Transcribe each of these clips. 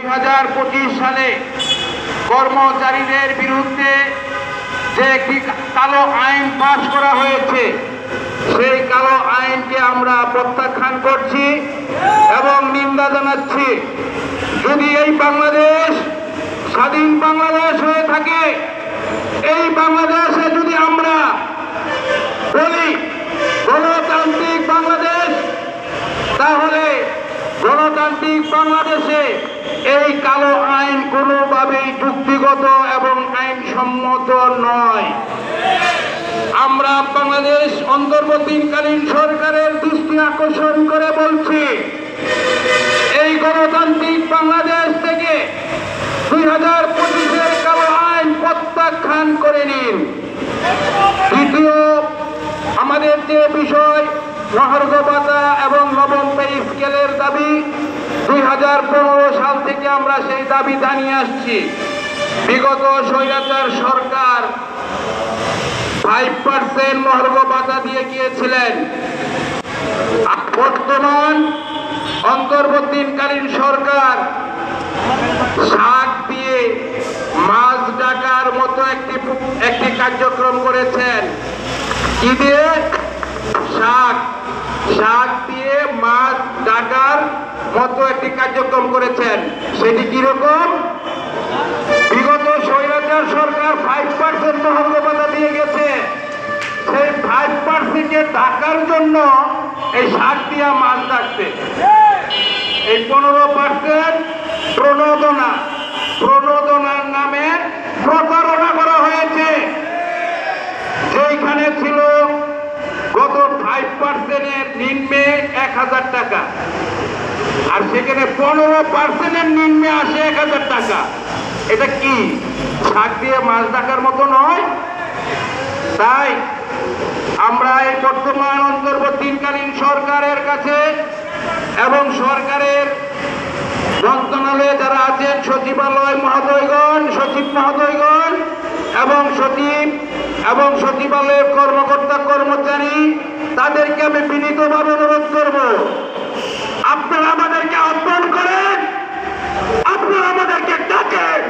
2025 সালে কর্মচারীদের বিরুদ্ধে যে একটি কালো আইন পাস করা হয়েছে, সেই কালো আইনকে আমরা প্রত্যাখ্যান করছি এবং নিন্দা জানাচ্ছি। যদি এই বাংলাদেশ স্বাধীন বাংলাদেশ হয়ে থাকে, এই বাংলাদেশে যদি আমরা বলি গণতান্ত্রিক বাংলাদেশ, তাহলে গণতান্ত্রিক বাংলাদেশে এই কালো আইন কোনোভাবেই যুক্তিগত এবং আইনসম্মত নয়। আমরা বাংলাদেশ অন্তর্বর্তীকালীন সরকারের দৃষ্টি আকর্ষণ করে বলছি, এই গণতান্ত্রিক বাংলাদেশ থেকে 2025-এর কালো আইন প্রত্যাখ্যান করে নিন। দ্বিতীয়, আমাদের যে বিষয় মহার্ঘ ভাতা এবং নবম পে স্কেলের দাবি, 2015 সাল থেকে আমরা সেই দাবি জানিয়ে আসছি। বিগত স্বৈরাচার সরকার 5% মহার্ঘ ভাতা দিয়ে গিয়েছিলেন। বর্তমান অন্তর্বর্তীকালীন সরকার শাক দিয়ে মাছ ডাকার মতো একটি কার্যক্রম করেছেন। কি দিয়ে? শাক দিয়ে মাছ ডাকার মতো একটি কার্যক্রম করেছেন। সেটি কিরকম? বিগত স্বৈরাচার সরকার 5% মহার্ঘ ভাতা দিয়ে গেছে। সেই 5% ডাকার জন্য এই শাক দিয়া মাছ ডাকছে। এই 15% প্রণোদনার নামে প্রতারণা করা হয়েছে। যেখানে ছিল গত 5%-এর নিম্নে 1000 টাকা, আর সেখানে 15%-এর নিম্নে আসে 1000 টাকা। এটা কি শাক দিয়ে মাছ ডাকার মতো নয়? তাই আমরা এই বর্তমান অন্তর্বর্তীকালীন সরকারের কাছে এবং সরকারের মন্ত্রণালয়ে যারা আছেন, সচিবালয় মহোদয়গণ, সচিব মহোদয়গণ এবং সচিবালয়ের কর্মকর্তা কর্মচারী, তাদেরকে আমি বিনীতভাবে অনুরোধ করব, আপনারা আমাদেরকে আহ্বান করেন, আপনারা আমাদেরকে ডাকেন,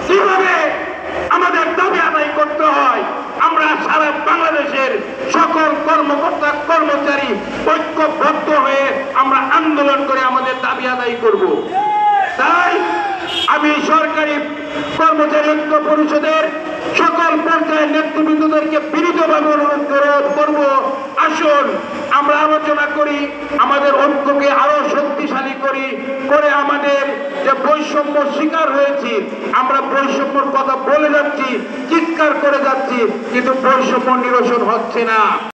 কিভাবে আমাদের দাবি আদায় করতে হয়। আমরা সারা বাংলাদেশের সকল কর্মকর্তা কর্মচারী ঐক্যবদ্ধ হয়ে আমরা আন্দোলন করে আমাদের দাবি আদায় করব। তাই আমি সরকারি কর্মচারী ঐক্য পরিষদের সকল পর্যায়ের নেতৃবৃন্দদেরকে বিনীতভাবে অনুরোধ করব, আসুন আমরা আলোচনা করি, আমাদের ঐক্যকে আরো শক্তিশালী করে আমাদের যে বৈষম্য শিকার হয়েছি, আমরা বৈষম্যর কথা বলে যাচ্ছি, চিৎকার করে যাচ্ছি, কিন্তু বৈষম্য নিরসন হচ্ছে না।